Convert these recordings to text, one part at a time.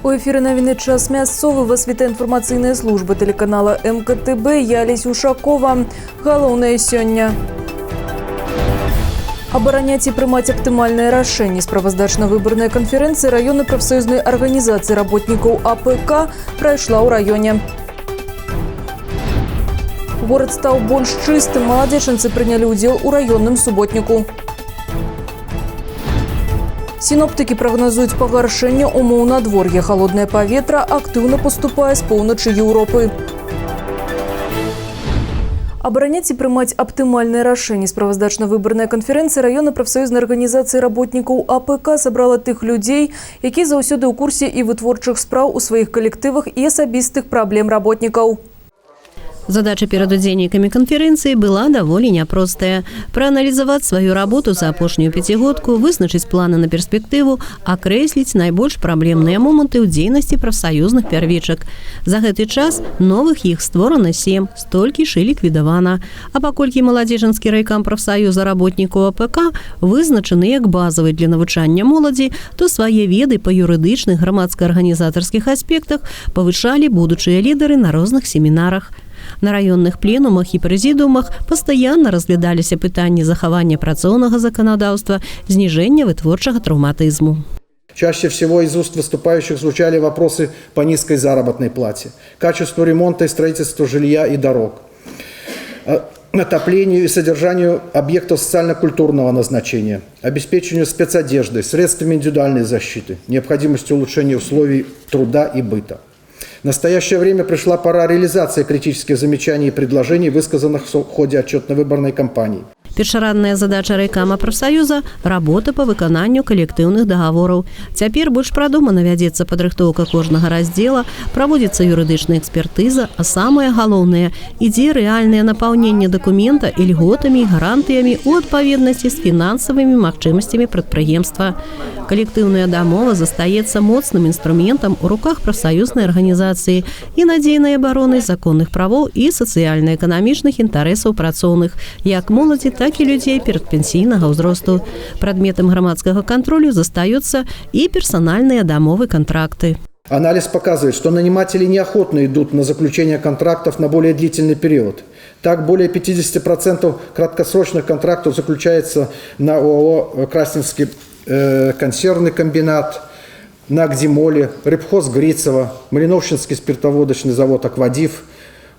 У эфире новины «Час мясцовы», вас вітае информационная служба телеканала МКТБ. Я Олеся Ушакова. Галоўнае сёння. Абараняць и прымаць аптымальнае рашэнне. Справаздачна-выборная конференция районной профсоюзной организации работников АПК пройшла ў раёне. Город стал больш чыстым. Маладзечанцы прыняли удзел у районным суботніку. Синоптики прогнозуют пагаршэнне умоў надвор'я. Холодное паветра активно поступае з поўначы Европы. Абараняць и прымаць аптымальнае рашэнне. Справаздачна-выборная конференция районной профсоюзной организации работников АПК собрала тых людей, якія заўсёды ў курсе и вытворчых спраў у своих коллективах и асабістых проблем работников. Задача перед удзельнікамі конференции была даволі няпростая. Проанализовать свою работу за апошнюю пятигодку, вызначыць планы на перспектыву, акрэсліць найбольш праблемныя моманты ў дзейнасці прафсаюзных пярвічак. За гэты час новых іх створана 7, столькі ж і ліквідавана. А паколькі маладзечанскі райкам прафсаюза работнікаў АПК вызначаны як базавы для навучання моладзі, то свае веды па юрыдычных грамадска-арганізатарскіх аспектах павышалі будучыя лідары на розных семінарах. На районных пленумах и прэзідыумах постоянно разглядаліся пытанні захавання працоўнага заканадаўства, снижения вытворчага траўматызму. Чаще всего из уст выступающих звучали вопросы по низкой заработной плате, качеству ремонта и строительства жилья и дорог, отоплению и содержанию объектов социально-культурного назначения, обеспечению спецодеждой, средствами индивидуальной защиты, необходимостью улучшения условий труда и быта. В настоящее время пришла пора реализации критических замечаний и предложений, высказанных в ходе отчетно-выборной кампании. Першарадная задача райкама прафсаюза – работа по выкананню калектыўных дагавораў. Цяпер больш прадумана вядзецца падрыхтоўка кожнага раздзела, праводзіцца юрыдычная экспертыза, а самае галоўнае – ідзе рэальнае напаўненне дакумента льготамі і гарантыямі ў адпаведнасці з фінансавымі магчымасцямі прадпрыемства. Калектыўная дамова застаецца моцным інструментам у руках прафсаюзнай арганізацыі і надзейнай абароны законных правоў і сацыяльна-эканамічных інтарэсаў працоўных, як моладзі, так и людей перадпенсійнага ўзросту. Предметом громадского контроля застаются и персональные домовые контракты. Анализ показывает, что наниматели неохотно идут на заключение контрактов на более длительный период. Так, более 50% краткосрочных контрактов заключается на ООО «Красненский консервный комбинат», на Гдимоле, Рыбхоз Грицево, Малиновщинский спиртоводочный завод «Аквадив»,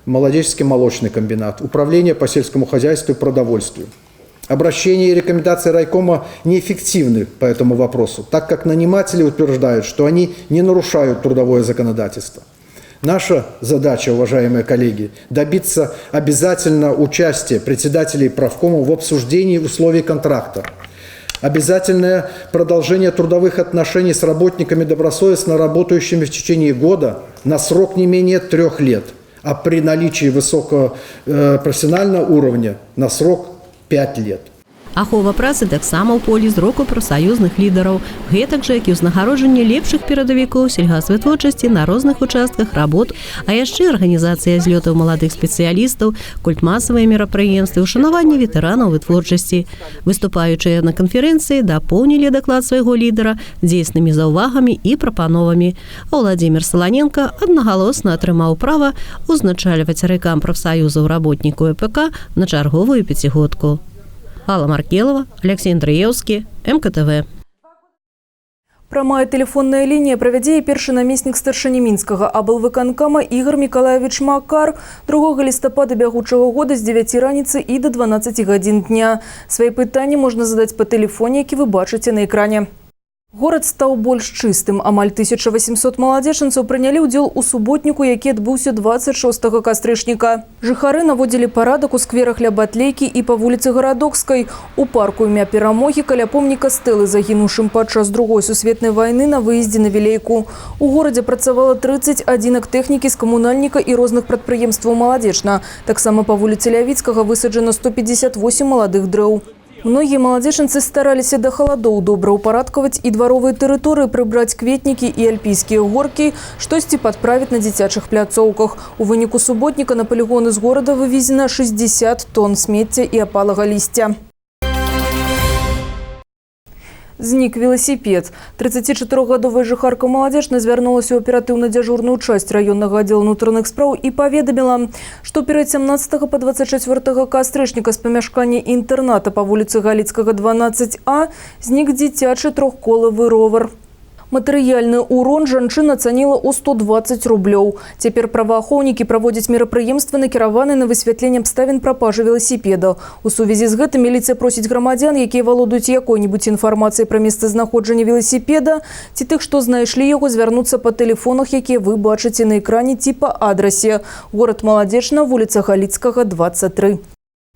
Молодеческий молочный комбинат, Управление по сельскому хозяйству и продовольствию. Обращения и рекомендации райкома неэффективны по этому вопросу, так как наниматели утверждают, что они не нарушают трудовое законодательство. Наша задача, уважаемые коллеги, добиться обязательно участия председателей правкома в обсуждении условий контракта. Обязательное продолжение трудовых отношений с работниками, добросовестно работающими в течение года на срок не менее 3 лет. А при наличии высокого профессионального уровня на срок 5 лет. Ахова працы таксама ў полі зроку прафсаюзных лідараў, гэтак жа, як і ўзнагароджанне лепшых перадавікоў сельгасвытворчасці на розных участках работ, а яшчэ арганізацыя злётаў маладых спецыялістаў, культмасавыя мерапрыемствы, ушанаванне ветэранаў вытворчасці. Выступаючыя на канферэнцыі дапоўнілі даклад свайго лідара дзейснымі заўвагамі і прапановамі. А Владзімір Саланенко аднагалосна атрымаў права узначальваць райкам прафсаюзаў работнікаў АПК на чарговую пятигодку. Алла Маркелова, Алексей Андреевский, МКТВ. Прамая телефонная линия правядзе першы намеснік старшыні мінскага аблвыканкама Ігор Миколаевич Макар 2 лістапада бягучага года з 9 раніцы і до 12 гадзін дня. Свае пытанні можна задаць па тэлефоне, які вы бачыце на экране. Город стаў больш чыстым. Амаль 1800 маладзечанцаў прынялі ўдзел у суботніку, які адбыўся 26 кастрычніка. Жыхары наводзілі парадак у скверах ля Батлейкі і па вуліцы Гарадокскай. У парку імя Перамогі каля помніка стэлы загінуўшым падчас Другой сусветнай вайны на выездзе на Вілейку. У горадзе працавала 30 адзінак тэхнікі з камунальніка і розных прадпрыемстваў маладзечна. Таксама па вуліцы Лявіцкага высаджана 158 маладых дрэў. Многие маладзечанцы стараліся да халадоў добра ўпарадкаваць і дваровыя тэрыторыі, прыбраць кветнікі і альпійскія горкі, штосьці падправіць на дзіцячых пляцоўках. У выніку суботніка на палігоны з горада вывезена 60 тонн смецця і апалага лісця. Знік велосипед. 34-гадовая жыхарка Маладзечна звярнулася ў аператыўна-дзяжурную часть районнага аддзела ўнутраных спраў і паведаміла, што перад 17 па 24 кастрычніка з памяшкання інтэрната па вуліцы Галіцкага 12А знік дзіцячы трохколавы ровар. Матэрыяльны ўрон жанчына ацаніла ў 120 рублёў. Цяпер праваахоўнікі праводзяць мерапрыемствы, накіраваныя на высвятленне абставін прапажы веласіпеда. У сувязі з гэтым міліцыя просіць грамадзян, якія валодаюць якой-небудзь інфармацыяй пра месцазнаходжанне веласіпеда, ці тых, што знайшлі яго, звярнуцца па тэлефонах, якія вы бачыце на экране, ці па адрасе. Горад Маладзечна, вуліца Галіцкага, 23.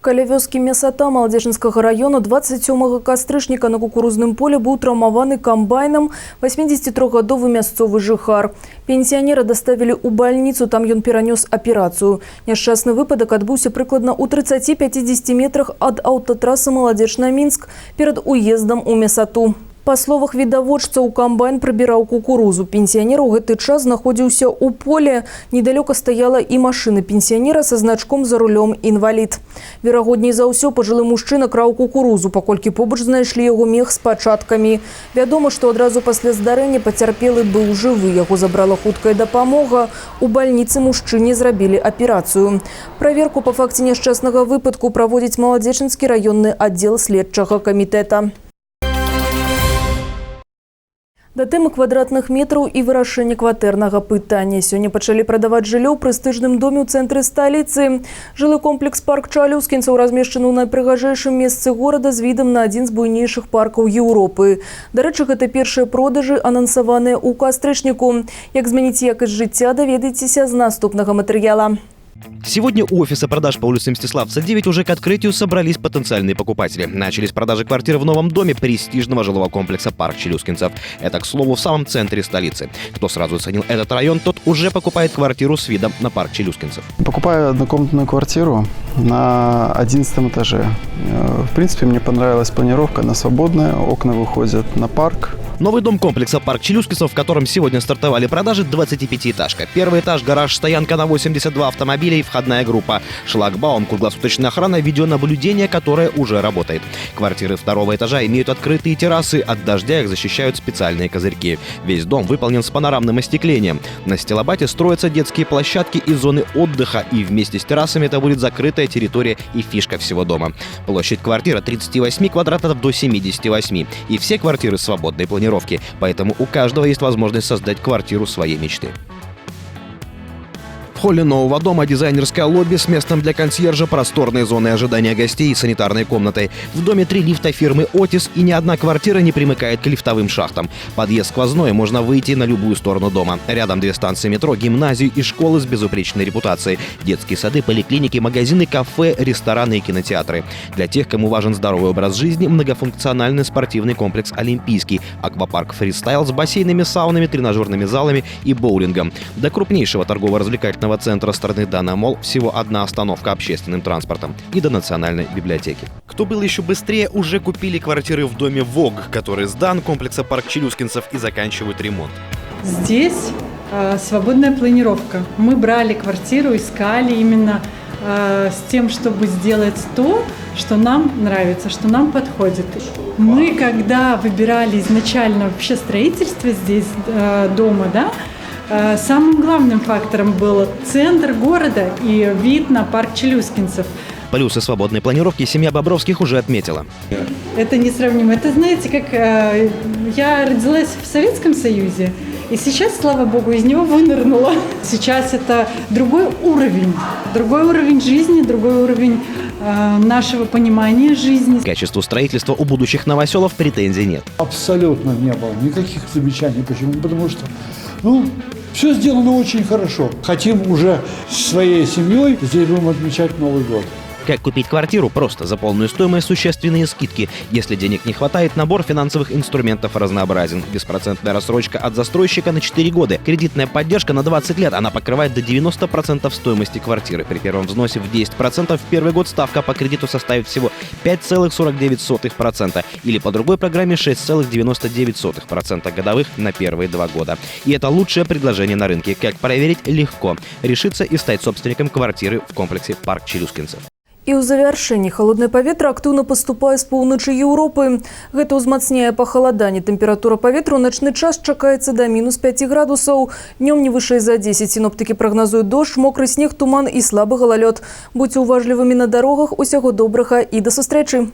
Каля вёскі Месата Маладзечнскага района 27 кастрычніка на кукурузным поле быў траўмаваны камбайнам 83-гадовы мясцовы жыхар. Пенсіянера даставілі ў бальніцу, там ён перанёс аперацыю. Няшчасны выпадак адбыўся прыкладна ў 30-50 метрах ад аўтатрасы Маладзечна-Мінск перад уездам у Месату. Па словах відавочцаў, камбайн прыбіраў кукурузу. Пенсіянер у гэты час знаходзіўся ў поле. Недалёка стаяла і машына пенсіянера са значком за рулём «Інвалід». Верагодней за ўсё, пажылы мужчына краў кукурузу, паколькі побач знайшлі яго мех з пачаткамі. Вядома, што адразу пасля здарэння пацярпелы быў жывы. Яго забрала хуткая дапамога. У бальніцы мужчыне зрабілі аперацыю. Праверку па факце няшчаснага выпадку праводзіць Маладзечнскі раённы аддзел следчага камітэта. Да тэмы квадратных метраў і вырашэння кватэрнага пытання. Сёння пачалі прадаваць жыллё ў прэстыжным доме ў цэнтры сталіцы. Жылы комплекс «Парк Чалюскінцаў» размешчаны ў найпрыгажэйшым месцы горада з відам на адзін з буйнейшых паркаў Еўропы. Дарэчы, гэта першыя продажы, анансаваныя ў кастрычніку. Як змяніць якасць жыцця, даведаецеся з наступнага матэрыяла. Сегодня у офиса продаж по улице Мстиславца 9 уже к открытию собрались потенциальные покупатели. Начались продажи квартир в новом доме престижного жилого комплекса «Парк Челюскинцев». Это, к слову, в самом центре столицы. Кто сразу оценил этот район, тот уже покупает квартиру с видом на парк Челюскинцев. Покупаю однокомнатную квартиру на 11 этаже. В принципе, мне понравилась планировка, она свободная, окна выходят на парк. Новый дом комплекса «Парк Челюскинцев», в котором сегодня стартовали продажи, 25-этажка. Первый этаж, гараж, стоянка на 82 автомобилей, входная группа, шлагбаум, круглосуточная охрана, видеонаблюдение, которое уже работает. Квартиры второго этажа имеют открытые террасы, от дождя их защищают специальные козырьки. Весь дом выполнен с панорамным остеклением. На стилобате строятся детские площадки и зоны отдыха, и вместе с террасами это будет закрытая территория и фишка всего дома. Площадь квартиры от 38 квадратов до 78, и все квартиры свободной планировки, поэтому у каждого есть возможность создать квартиру своей мечты. В холле нового дома дизайнерское лобби с местом для консьержа, просторной зоной ожидания гостей и санитарной комнатой. В доме 3 лифта фирмы «Отис», и ни одна квартира не примыкает к лифтовым шахтам. Подъезд сквозной, можно выйти на любую сторону дома. Рядом 2 станции метро, гимназии и школы с безупречной репутацией. Детские сады, поликлиники, магазины, кафе, рестораны и кинотеатры. Для тех, кому важен здоровый образ жизни, многофункциональный спортивный комплекс «Олимпийский», аквапарк «Фристайл» с бассейнами, саунами, тренажерными залами и боулингом. До крупнейшего торгово-развлекательного центра страны Дана Молл всего одна остановка общественным транспортом, и до национальной библиотеки. Кто был еще быстрее, уже купили квартиры в доме ВОГ, который сдан комплекса «Парк Челюскинцев» и заканчивают ремонт. Здесь свободная планировка. Мы брали квартиру, искали именно с тем, чтобы сделать то, что нам нравится, что нам подходит. Мы, когда выбирали изначально вообще строительство здесь дома, да, самым главным фактором был центр города и вид на парк Челюскинцев. Плюсы свободной планировки семья Бобровских уже отметила. Это несравнимо. Это, знаете, как я родилась в Советском Союзе, и сейчас, слава богу, из него вынырнула. Сейчас это другой уровень жизни, другой уровень нашего понимания жизни. К качеству строительства у будущих новоселов претензий нет. Абсолютно не было никаких замечаний. Почему? Потому что, все сделано очень хорошо. Хотим уже с своей семьей, здесь будем отмечать Новый год. Как купить квартиру? Просто за полную стоимость существенные скидки. Если денег не хватает, набор финансовых инструментов разнообразен. Беспроцентная рассрочка от застройщика на 4 года. Кредитная поддержка на 20 лет. Она покрывает до 90% стоимости квартиры. При первом взносе в 10% в первый год ставка по кредиту составит всего 5,49%. Или по другой программе 6,99% годовых на первые 2 года. И это лучшее предложение на рынке. Как проверить? Легко. Решиться и стать собственником квартиры в комплексе «Парк Челюскинцев». І ў завяршэнні халоднае паветра актыўна паступае з поўначы Еўропы. Гэта ўзмацняе пахаладанне. Тэмпература паветра ў начны час чакаецца да -5 градусаў. Днём не вышэй за 10. Сіноптыкі прагназуюць дождж, мокры снег, туман і слабы галалёд. Будзьце уважлівымі на дарогах. Усяго добрага і да сустрэчы.